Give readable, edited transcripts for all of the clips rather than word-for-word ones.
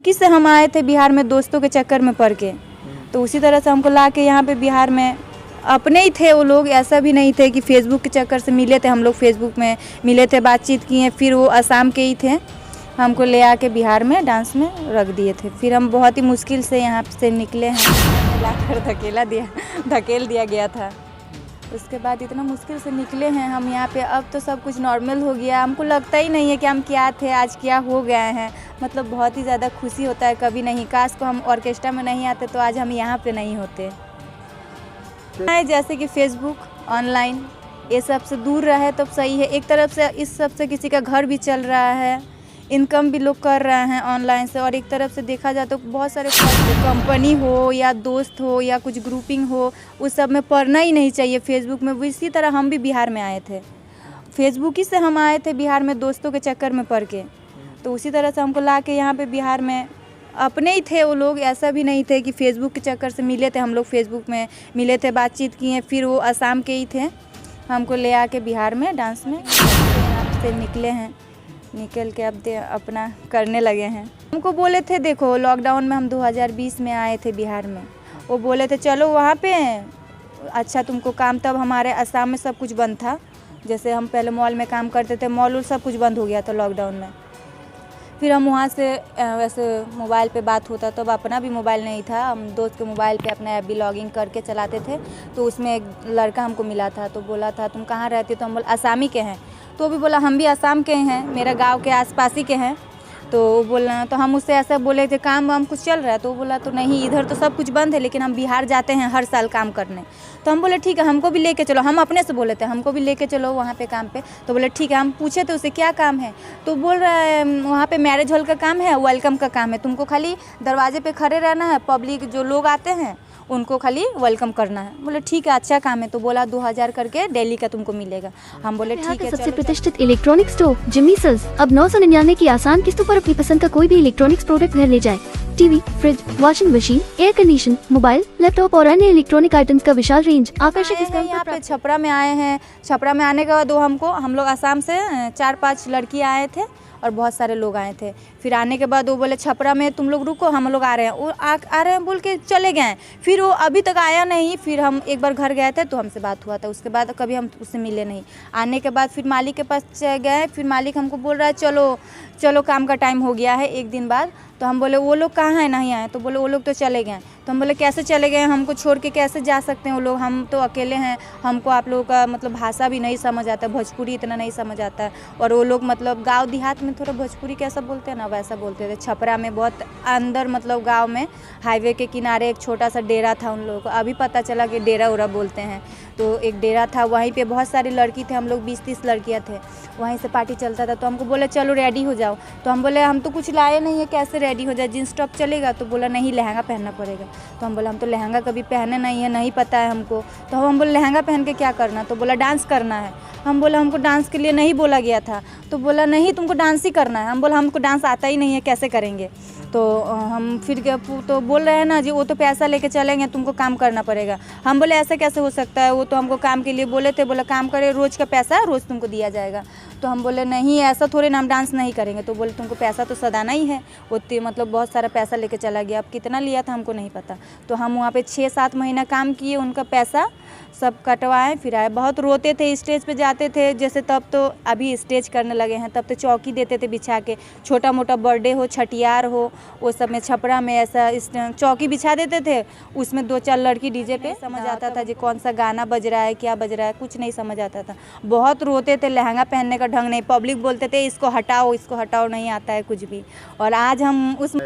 Facebook ही से हम आए थे बिहार में दोस्तों के चक्कर में पड़ के, तो उसी तरह से हमको ला के यहाँ पे बिहार में अपने ही थे वो लोग, ऐसा भी नहीं थे कि फेसबुक के चक्कर से मिले थे। हम लोग फेसबुक में मिले थे, बातचीत किए, फिर वो असम के ही थे, हमको ले आके बिहार में डांस में रख दिए थे। फिर हम बहुत ही मुश्किल से यहाँ से निकले हैं, लाकर धकेल दिया गया था। उसके बाद इतना मुश्किल से निकले हैं हम यहाँ पे। अब तो सब कुछ नॉर्मल हो गया, हमको लगता ही नहीं है कि हम क्या थे आज क्या हो गए हैं। मतलब बहुत ही ज़्यादा खुशी होता है, कभी नहीं काश को हम ऑर्केस्ट्रा में नहीं आते तो आज हम यहाँ पे नहीं होते। जैसे कि फेसबुक ऑनलाइन ये सब से दूर रहे तो सही है। एक तरफ से इस सब से किसी का घर भी चल रहा है, इनकम भी लोग कर रहे हैं ऑनलाइन से, और एक तरफ से देखा जाए तो बहुत सारे कंपनी हो या दोस्त हो या कुछ ग्रुपिंग हो, उस सब में पढ़ना ही नहीं चाहिए फेसबुक में। इसी तरह हम भी बिहार में आए थे, फेसबुक ही से हम आए थे बिहार में दोस्तों के चक्कर में पड़ के, तो उसी तरह से हमको ला के यहाँ पे बिहार में अपने ही थे वो लोग, ऐसा भी नहीं थे कि फेसबुक के चक्कर से मिले थे। हम लोग फेसबुक में मिले थे, बातचीत किए, फिर वो असम के ही थे, हमको ले आके बिहार में डांस में यहाँ से निकले हैं। निकल के अब अपना करने लगे हैं। हमको बोले थे, देखो लॉकडाउन में हम 2020 में आए थे बिहार में, वो बोले थे चलो वहाँ पे अच्छा तुमको काम, तब हमारे असम में सब कुछ बंद था। जैसे हम पहले मॉल में काम करते थे, मॉल सब कुछ बंद हो गया था लॉकडाउन में। फिर हम वहाँ से वैसे मोबाइल पे बात होता, तो अब अपना भी मोबाइल नहीं था, हम दोस्त के मोबाइल पे अपना ऐप भी लॉगिन करके चलाते थे। तो उसमें एक लड़का हमको मिला था, तो बोला था तुम कहाँ रहते हो, तो हम बोला आसामी के हैं। तो वो भी बोला हम भी आसाम के हैं, मेरा गांव के आसपास ही के हैं। तो बोलना, तो हम उससे ऐसा बोले थे काम वाम कुछ चल रहा है, तो वो बोला तो नहीं इधर तो सब कुछ बंद है, लेकिन हम बिहार जाते हैं हर साल काम करने। तो हम बोले ठीक है हमको भी लेके चलो, हम अपने से बोले थे हमको भी लेके चलो वहाँ पे काम पे। तो बोले ठीक है। हम पूछे थे उसे क्या काम है, तो बोल रहा है वहाँ पे मैरिज हॉल का काम है, वेलकम का काम है, तुमको खाली दरवाजे पे खड़े रहना है, पब्लिक जो लोग आते हैं उनको खाली वेलकम करना है। बोले ठीक है अच्छा काम है। तो बोला 2000 करके डेली का तुमको मिलेगा। हम बोले ठीक है। सबसे प्रतिष्ठित इलेक्ट्रॉनिक स्टोर जिमी सेल्स अब 999 की आसान किस्तों पर अपनी पसंद का कोई भी इलेक्ट्रॉनिक्स प्रोडक्ट घर ले जाए। TV, fridge, washing machine, air condition, mobile, laptop और अन्य इलेक्ट्रॉनिक आइटम्स का विशाल रेंज आकर्षक डिस्काउंट यहाँ पे छपरा में आए हैं। छपरा में आने के बाद हम लोग आसाम से 4-5 लड़की आए थे और बहुत सारे लोग आए थे। फिर आने के बाद वो बोले छपरा में तुम लोग रुको, हम लोग आ रहे हैं। वो आ रहे हैं बोल के चले गए। फिर वो अभी तक आया नहीं। फिर हम एक बार घर गए थे तो हमसे बात हुआ था, उसके बाद कभी हम उससे मिले नहीं। आने के बाद फिर मालिक के पास गए, फिर मालिक हमको बोल रहा है चलो चलो काम का टाइम हो गया है एक दिन बाद। तो हम बोले वो लोग कहाँ हैं, नहीं आए। तो बोले वो लोग तो चले गए। तो हम बोले कैसे चले गए, हमको छोड़ के कैसे जा सकते हैं वो लोग, हम तो अकेले हैं, हमको आप लोगों का मतलब भाषा भी नहीं समझ आता, भोजपुरी इतना नहीं समझ आता है। और वो लोग मतलब गांव देहात में थोड़ा भोजपुरी कैसा बोलते हैं ना वैसा बोलते थे। छपरा में बहुत अंदर मतलब गांव में हाईवे के किनारे एक छोटा सा डेरा था उन लोगों को, अभी पता चला कि डेरा उरा बोलते हैं। तो एक डेरा था, वहीं पे बहुत सारी लड़की थे, हम लोग 20-30 लड़कियाँ थे, वहीं से पार्टी चलता था। तो हमको बोले चलो रेडी हो जाओ। तो हम बोले हम तो कुछ लाए नहीं है, कैसे रेडी हो जाए, जींस टॉप चलेगा। तो बोला नहीं लहंगा पहनना पड़ेगा। तो हम बोला हम तो लहंगा कभी पहने नहीं है, नहीं पता है हमको। तो हम बोले लहंगा पहन के क्या करना। तो बोला डांस करना है। हम बोला हमको डांस के लिए नहीं बोला गया था। तो बोला नहीं तुमको डांस ही करना है। हम बोला हमको डांस आता ही नहीं है, कैसे करेंगे। तो हम फिर तो बोल रहे हैं ना जी वो तो पैसा लेके चलेंगे, तुमको काम करना पड़ेगा। हम बोले ऐसा कैसे हो सकता है, वो तो हमको काम के लिए बोले थे, बोला काम करे रोज़ का पैसा रोज़ तुमको दिया जाएगा। तो हम बोले नहीं ऐसा थोड़े ना हम डांस नहीं करेंगे। तो बोले तुमको पैसा तो सदाना ही है, उतनी मतलब बहुत सारा पैसा लेके चला गया। अब कितना लिया था हमको नहीं पता। तो हम वहाँ पे 6-7 महीना काम किए, उनका पैसा सब कटवाए, फिर आए। बहुत रोते थे, स्टेज पे जाते थे जैसे, तब तो अभी स्टेज करने लगे हैं, तब तो चौकी देते थे बिछा के, छोटा मोटा बर्थडे हो छठियार हो वो सब में छपरा में ऐसा चौकी बिछा देते थे, उसमें 2-4 लड़की डीजे पे समझ आता था जी कौन सा गाना बज रहा है क्या बज रहा है, कुछ नहीं समझ आता था। बहुत रोते थे, लहंगा पहनने का ढंग नहीं, पब्लिक बोलते थे इसको हटाओ नहीं आता है कुछ भी। और आज हम उस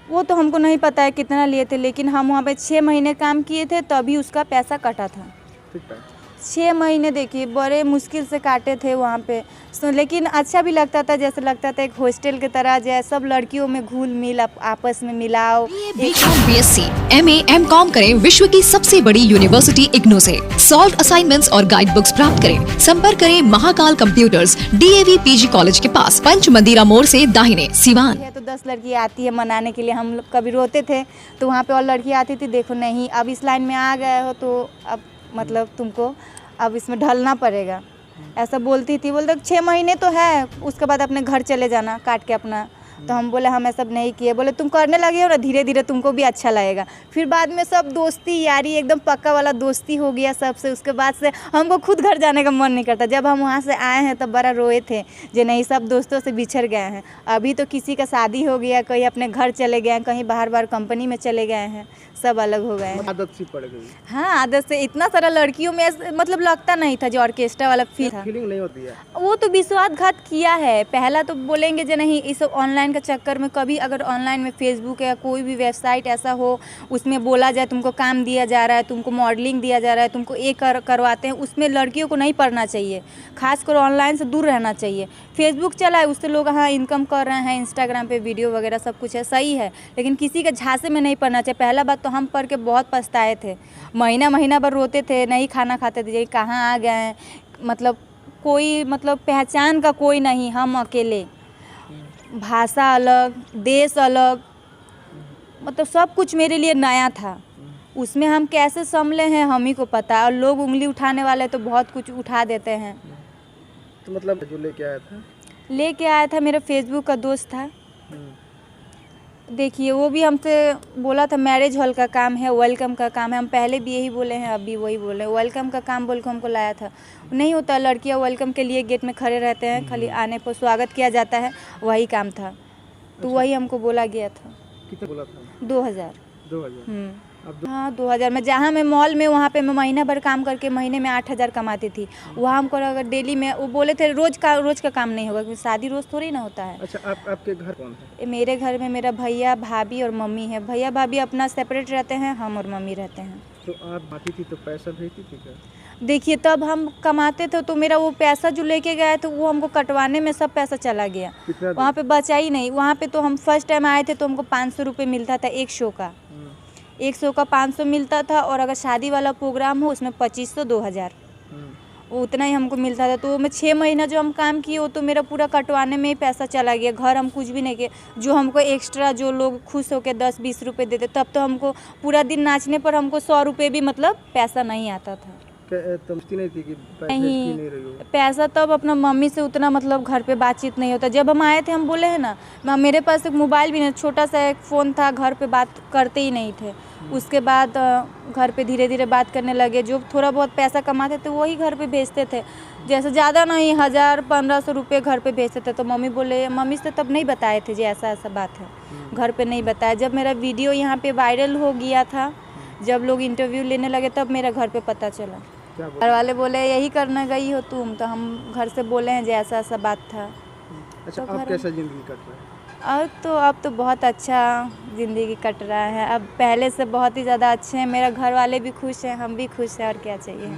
वो तो हमको नहीं पता है कितना लिए थे, लेकिन हम वहाँ पे 6 महीने काम किए थे तभी उसका पैसा कटा था। 6 महीने देखिए बड़े मुश्किल से काटे थे वहाँ पे। लेकिन अच्छा भी लगता था, जैसे लगता था एक हॉस्टल की तरह, जैसे सब लड़कियों में घुल मिल आपस में मिलाओ। बीकॉम, बीएससी, एमए, एमकॉम करें विश्व की सबसे बड़ी यूनिवर्सिटी इग्नू से। सॉल्व असाइनमेंट्स और गाइड बुक्स प्राप्त करें। संपर्क करें Mahakal computers, DAV PG college के पास, पंच मंदिरा मोड़ से दाहिने, सिवान। तो 10 लड़की आती है मनाने के लिए, हम लोग कभी रोते थे तो वहाँ पे और लड़की आती थी, देखो नहीं अब इस लाइन में आ गए हो तो अब मतलब तुमको अब इसमें ढलना पड़ेगा, ऐसा बोलती थी। बोलते 6 महीने तो है, उसके बाद अपने घर चले जाना, काट के अपना तो हम बोले हम ऐसा नहीं किए। बोले तुम करने लगे हो ना, धीरे धीरे तुमको भी अच्छा लगेगा। फिर बाद में सब दोस्ती यारी एकदम पक्का वाला दोस्ती हो गया सबसे। उसके बाद से हमको खुद घर जाने का मन नहीं करता। जब हम वहाँ से आए हैं तब बड़ा रोए थे जो नहीं, सब दोस्तों से बिछड़ गए हैं। अभी तो किसी का शादी हो गया, कहीं अपने घर चले गए हैं, कहीं बाहर बाहर कंपनी में चले गए हैं, सब अलग हो गए हैं। आदत सी पड़ गई। हाँ, आदत से इतना सारा लड़कियों में मतलब लगता नहीं था जो ऑर्केस्ट्रा वाला फील था। फीलिंग नहीं होती है। वो तो विश्वासघात किया है। पहला तो बोलेंगे जो नहीं, इस ऑनलाइन के चक्कर में कभी अगर ऑनलाइन में फेसबुक या कोई भी वेबसाइट ऐसा हो, उसमें बोला जाए तुमको काम दिया जा रहा है, तुमको मॉडलिंग दिया जा रहा है, तुमको ये करवाते हैं, उसमें लड़कियों को नहीं पढ़ना चाहिए। खासकर ऑनलाइन से दूर रहना चाहिए। फेसबुक चला है, उससे लोग हाँ इनकम कर रहे हैं, इंस्टाग्राम पे वीडियो वगैरह सब कुछ है, सही है, लेकिन किसी के झांसे में नहीं पड़ना चाहिए। पहला बात तो हम पढ़ के बहुत पछताए थे, महीना भर रोते थे, नहीं खाना खाते थे, कहाँ आ गए हैं, मतलब कोई मतलब पहचान का कोई नहीं, हम अकेले, भाषा अलग, देश अलग, मतलब सब कुछ मेरे लिए नया था। उसमें हम कैसे संभले हैं हम ही को पता। और लोग उंगली उठाने वाले तो बहुत कुछ उठा देते हैं। तो मतलब जो लेके आया था मेरा फेसबुक का दोस्त था। देखिए वो भी हमसे बोला था मैरिज हॉल का काम है, वेलकम का काम है। हम पहले भी यही बोले हैं, अभी वही बोले, वेलकम का काम बोल के हमको लाया था। नहीं होता, लड़कियां वेलकम के लिए गेट में खड़े रहते हैं, खाली आने पर स्वागत किया जाता है, वही काम था। तो वही हमको बोला गया था। कितना बोला था? 2000। हाँ 2000 में, जहाँ मैं मॉल में वहाँ पे मैं महीना भर काम करके महीने में 8000 कमाती थी। वहाँ हमको अगर डेली में वो बोले थे रोज का काम नहीं होगा, क्योंकि शादी रोज थोड़ी ना होता है। अच्छा, आपके घर कौन है? मेरे घर में मेरा भैया भाभी और मम्मी है। भैया भाभी अपना सेपरेट रहते हैं, हम और मम्मी रहते हैं। तो आप आती थी तो पैसा भेजती थी क्या? देखिए तब हम कमाते थे तो मेरा वो पैसा जो लेके गए तो वो हमको कटवाने में सब पैसा चला गया, वहाँ पे बचा ही नहीं। वहाँ पे तो हम फर्स्ट टाइम आए थे तो हमको 500 रुपये मिलता था एक शो का, 100 का 500 मिलता था। और अगर शादी वाला प्रोग्राम हो उसमें 2500 2000 वो उतना ही हमको मिलता था। तो मैं 6 महीना जो हम काम किए वो तो मेरा पूरा कटवाने में ही पैसा चला गया। घर हम कुछ भी नहीं किए। जो हमको एक्स्ट्रा जो लोग खुश होकर 10-20 रुपये देते, तब तो हमको पूरा दिन नाचने पर हमको 100 रुपये भी मतलब पैसा नहीं आता था। नहीं थी कि नहीं पैसा तब अपना मम्मी से उतना मतलब घर पे बातचीत नहीं होता। जब हम आए थे हम बोले हैं ना, मेरे पास एक मोबाइल भी नहीं, छोटा सा एक फ़ोन था, घर पे बात करते ही नहीं थे। उसके बाद घर पे धीरे धीरे बात करने लगे। जो थोड़ा बहुत पैसा कमाते थे वही घर पे भेजते थे, जैसे ज़्यादा नहीं, 1000-1500 रुपये घर पे भेजते थे। तो मम्मी से तब नहीं बताए थे जी ऐसा बात है, घर पे नहीं बताया। जब मेरा वीडियो यहाँ पे वायरल हो गया था, जब लोग इंटरव्यू लेने लगे तब मेरा घर पे पता चला। घर वाले बोले यही करने गई हो तुम, तो हम घर से बोले हैं जैसा ऐसा बात था। अच्छा, अब कैसा ज़िंदगी कट रहा है? अब तो बहुत अच्छा ज़िंदगी कट रहा है। अब पहले से बहुत ही ज़्यादा अच्छे हैं। मेरा घर वाले भी खुश हैं, हम भी खुश हैं, और क्या चाहिए।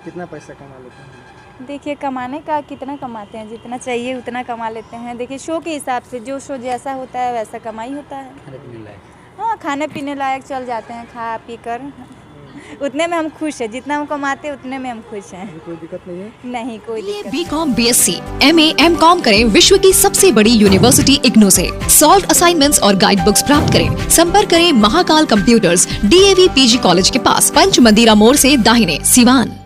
कितना पैसा कमा लेते हैं? देखिए कमाने का कितना कमाते हैं, जितना चाहिए उतना कमा लेते हैं। देखिए शो के हिसाब से, जो शो जैसा होता है वैसा कमाई होता है। हाँ, खाने पीने लायक चल जाते हैं, खा पी कर उतने में हम खुश हैं। जितना हम कमाते हैं उतने में हम खुश हैं। कोई दिक्कत नहीं है? नहीं, कोई दिक्कत। BCom BSc MA MCom करें विश्व की सबसे बड़ी यूनिवर्सिटी इग्नू से। सॉल्व असाइनमेंट्स और गाइड बुक्स प्राप्त करें। संपर्क करें Mahakal computers, DAV PG college के पास, पंच मंदिरा मोड़ से दाहिने, सिवान।